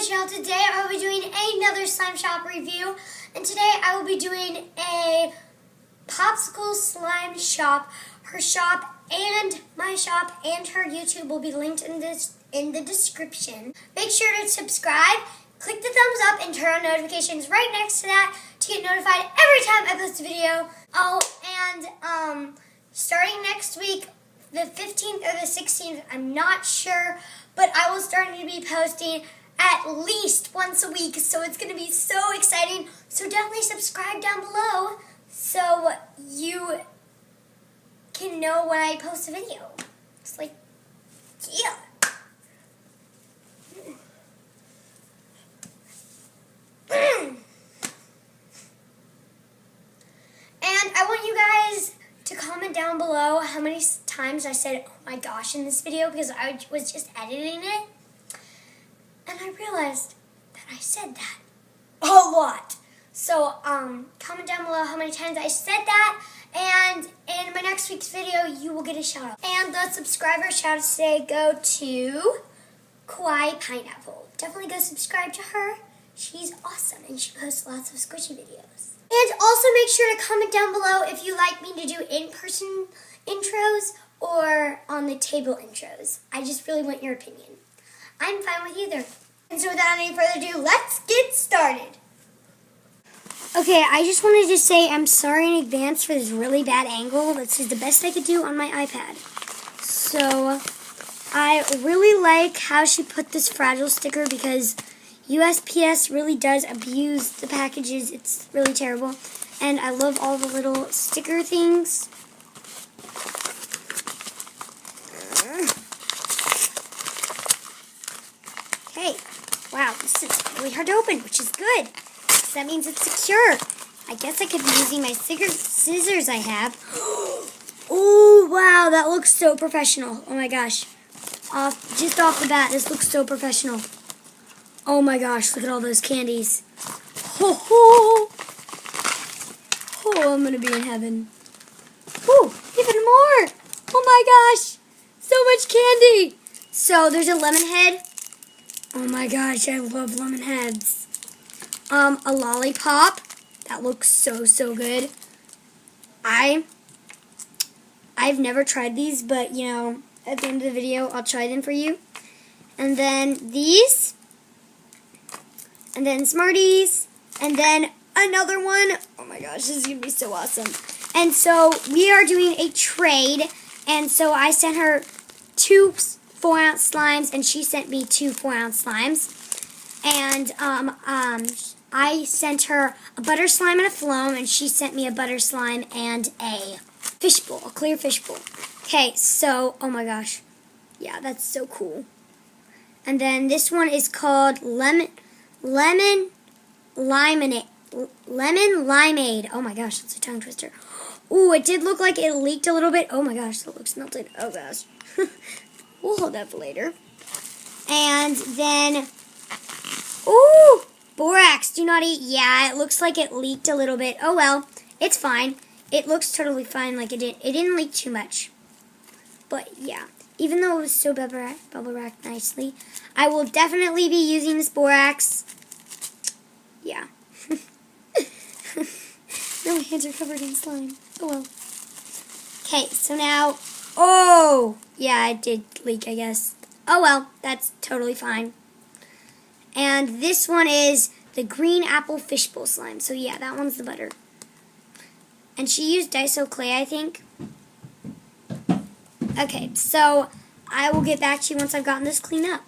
channel. Today I will be doing another slime shop review, and today I will be doing a popsicle slime shop. Her shop and my shop and her YouTube will be linked in the description. Make sure to subscribe, click the thumbs up, and turn on notifications right next to that to get notified every time I post a video. Oh, and starting next week, the 15th or the 16th, I'm not sure, but I will start to be posting at least once a week, so it's going to be so exciting. So definitely subscribe down below so you can know when I post a video. It's like, yeah. And I want you guys to comment down below how many times I said, oh my gosh, in this video, because I was just editing it. And I realized that I said that a lot. So, comment down below how many times I said that, and in my next week's video, you will get a shout out. And the subscriber shout outs today go to Kawaii Pineapple. Definitely go subscribe to her. She's awesome, and she posts lots of squishy videos. And also make sure to comment down below if you like me to do in-person intros or on the table intros. I just really want your opinion. I'm fine with either. And so without any further ado, let's get started. Okay, I just wanted to say I'm sorry in advance for this really bad angle. This is the best I could do on my iPad. So, I really like how she put this fragile sticker because USPS really does abuse the packages. It's really terrible. And I love all the little sticker things. Okay. Wow, this is really hard to open, which is good. So that means it's secure. I guess I could be using my scissors I have. Oh, wow, that looks so professional. Oh my gosh. Just off the bat, this looks so professional. Oh my gosh, look at all those candies. Ho ho! Oh, I'm gonna be in heaven. Oh, even more! Oh my gosh! So much candy! So there's a lemon head. Oh my gosh, I love lemon heads. A lollipop. That looks so good. I've never tried these, but you know, at the end of the video, I'll try them for you. And then these. And then Smarties, and then another one. Oh my gosh, this is going to be so awesome. And so we are doing a trade, and so I sent her 2 4-ounce slimes, and she sent me 2 4-ounce slimes. And I sent her a butter slime and a foam, and she sent me a butter slime and a fishbowl, a clear fishbowl. Okay, so, oh my gosh. Yeah, that's so cool. And then this one is called Lemon Limeade. Oh my gosh, that's a tongue twister. Ooh, it did look like it leaked a little bit. Oh my gosh, that looks melted. Oh gosh. We'll hold that for later. And then, ooh, borax, do not eat. Yeah, it looks like it leaked a little bit. Oh well, it's fine. It looks totally fine like it didn't leak too much. But yeah, even though it was so bubble wrapped nicely, I will definitely be using this borax. Yeah. Now my hands are covered in slime. Oh well. Okay, so now, oh, yeah, it did leak, I guess. Oh well, that's totally fine. And this one is the green apple fishbowl slime. So yeah, that one's the butter. And she used Daiso clay, I think. Okay, so I will get back to you once I've gotten this cleaned up.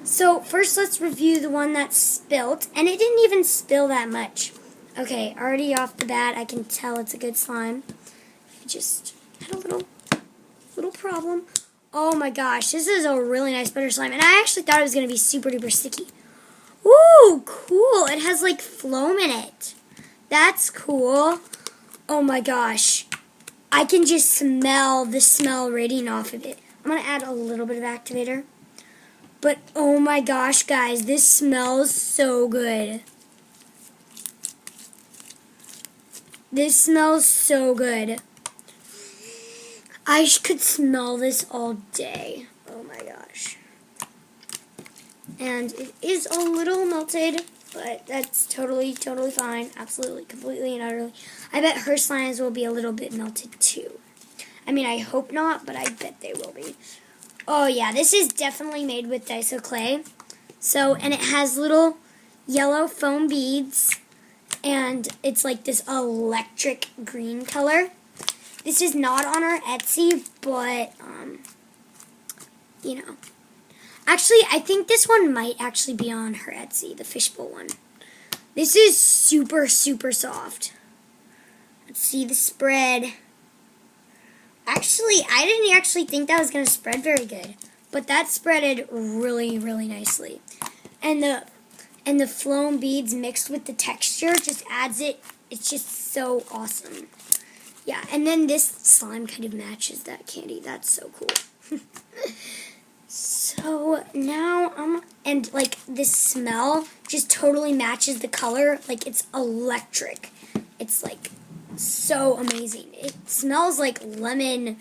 So first let's review the one that spilt, and it didn't even spill that much. Okay, already off the bat I can tell it's a good slime. I just had a little problem. Oh my gosh, this is a really nice butter slime, and I actually thought it was going to be super duper sticky. Ooh, cool, it has like phloem in it. That's cool. Oh my gosh, I can just smell the smell radiating off of it. I'm going to add a little bit of activator. But, oh my gosh, guys, this smells so good. This smells so good. I could smell this all day. Oh my gosh. And it is a little melted, but that's totally fine. Absolutely, completely and utterly. I bet her slimes will be a little bit melted too. I mean, I hope not, but I bet they will be. Oh yeah, this is definitely made with Daiso clay. So, and it has little yellow foam beads, and it's like this electric green color. This is not on our Etsy, but, you know. Actually, I think this one might actually be on her Etsy, the fishbowl one. This is super soft. Let's see the spread. Actually, I didn't actually think that was going to spread very good, but that spreaded really nicely. And the foam beads mixed with the texture just adds it. It's just so awesome. Yeah, and then this slime kind of matches that candy. That's so cool. So now, and like this smell just totally matches the color. Like it's electric. It's like so amazing. It smells like lemon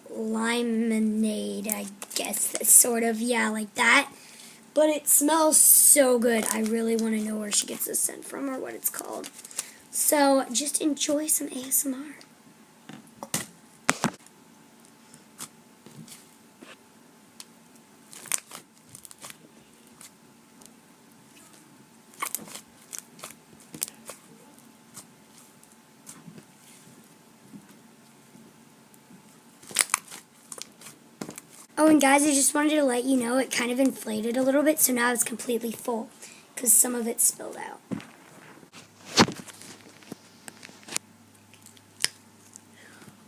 lemonade, I guess. That's sort of, yeah, like that. But it smells so good. I really want to know where she gets this scent from or what it's called. So just enjoy some ASMR. Oh, and guys, I just wanted to let you know it kind of inflated a little bit, so now it's completely full because some of it spilled out.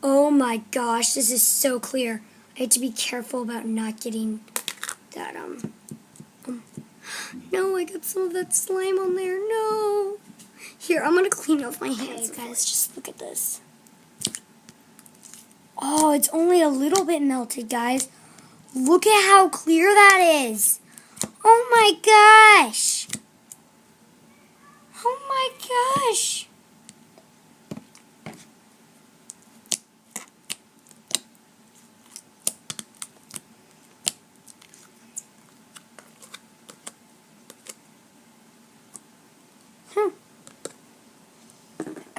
Oh my gosh, this is so clear. I had to be careful about not getting that, no, I got some of that slime on there, no. Here, I'm going to clean off my hands. Okay, guys, just look at this. Oh, it's only a little bit melted, guys. Look at how clear that is. Oh my gosh. Oh my gosh.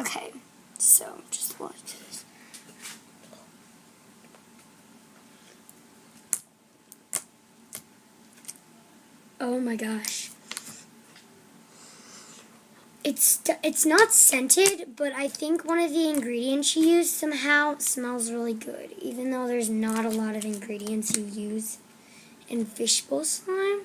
Okay, so just watch this. Oh my gosh. It's not scented, but I think one of the ingredients she used somehow smells really good, even though there's not a lot of ingredients you use in fishbowl slime.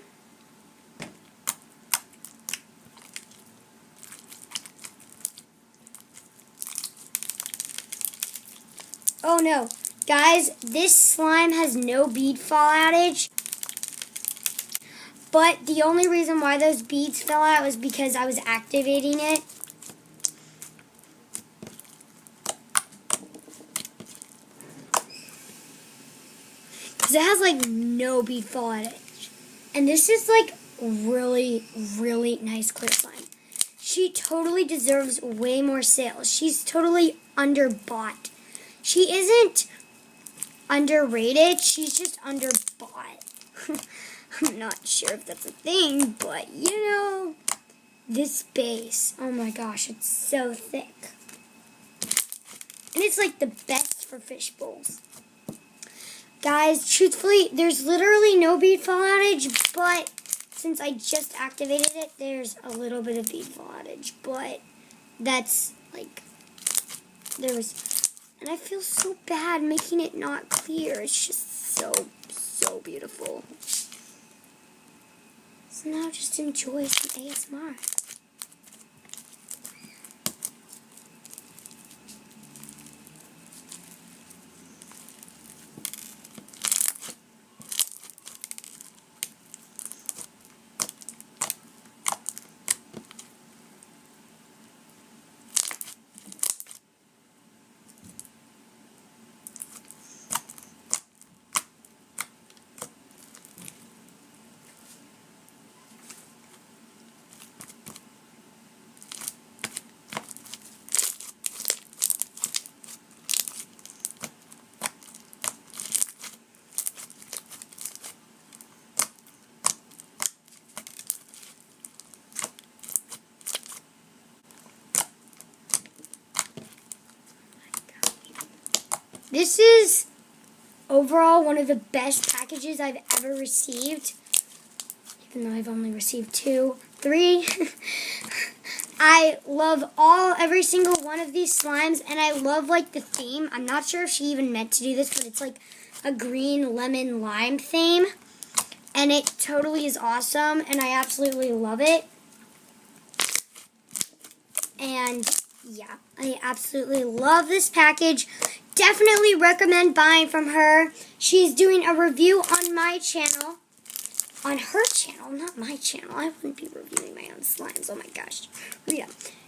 Oh no, guys, this slime has no bead fall outage. But the only reason why those beads fell out was because I was activating it. Because it has like no bead fall outage. And this is like really nice clear slime. She totally deserves way more sales. She's totally underbought. She isn't underrated, she's just underbought. I'm not sure if that's a thing, but you know, this base, oh my gosh, it's so thick. And it's like the best for fish bowls. Guys, truthfully, there's literally no bead fall outage, but since I just activated it, there's a little bit of bead fall outage, but that's like, and I feel so bad making it not clear. It's just so beautiful. So now just enjoy some ASMR. This is overall one of the best packages I've ever received. Even though I've only received 2, 3. I love every single one of these slimes, and I love like the theme. I'm not sure if she even meant to do this, but it's like a green lemon lime theme. And it totally is awesome, and I absolutely love it. And yeah, I absolutely love this package. Definitely recommend buying from her. She's doing a review on my channel. On her channel, not my channel. I wouldn't be reviewing my own slimes. Oh my gosh. Rita.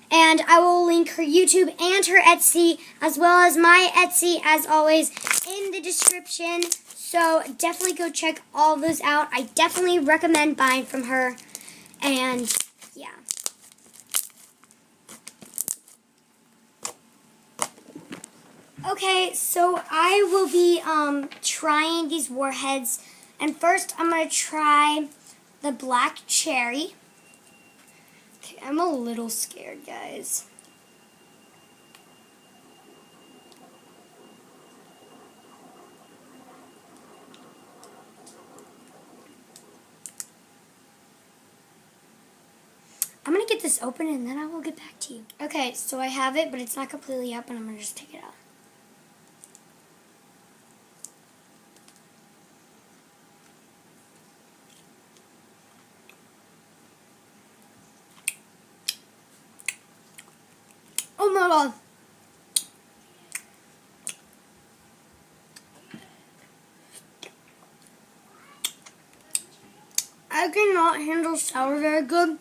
And I will link her YouTube and her Etsy, as well as my Etsy, as always, in the description. So definitely go check all those out. I definitely recommend buying from her. And yeah. Okay, so I will be trying these warheads. And first, I'm going to try the black cherry. Okay, I'm a little scared, guys. I'm going to get this open and then I will get back to you. Okay, so I have it, but it's not completely up, and I'm going to just take it out. Oh my god. I cannot handle sour very good.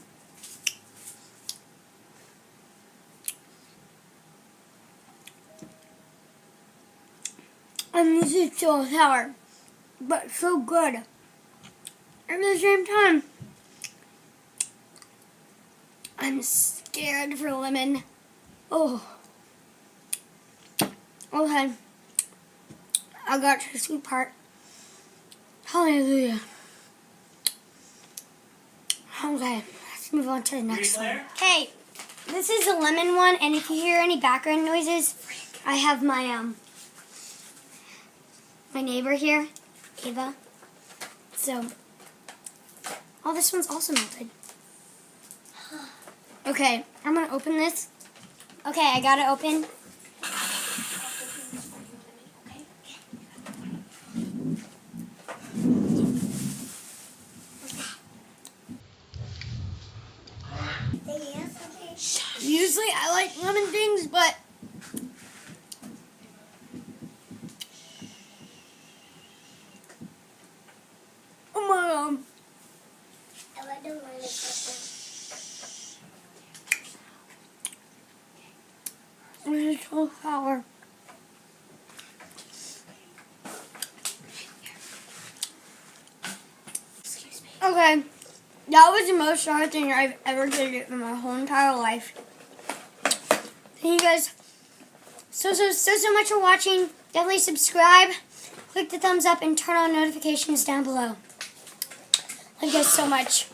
And this is so sour, but so good. At the same time, I'm scared for lemon. Oh. Okay. I got to the sweet part. Hallelujah. Okay, let's move on to the next one. Okay, this is the lemon one, and if you hear any background noises, I have my my neighbor here, Ava. So, oh, this one's also melted. Okay, I'm gonna open this. Okay, I got it open. Usually I like lemon things, but oh my god. This is so sour. Okay, that was the most sour thing I've ever tasted in my whole entire life. Thank you guys so much for watching. Definitely subscribe, click the thumbs up, and turn on notifications down below. Thank you guys so much.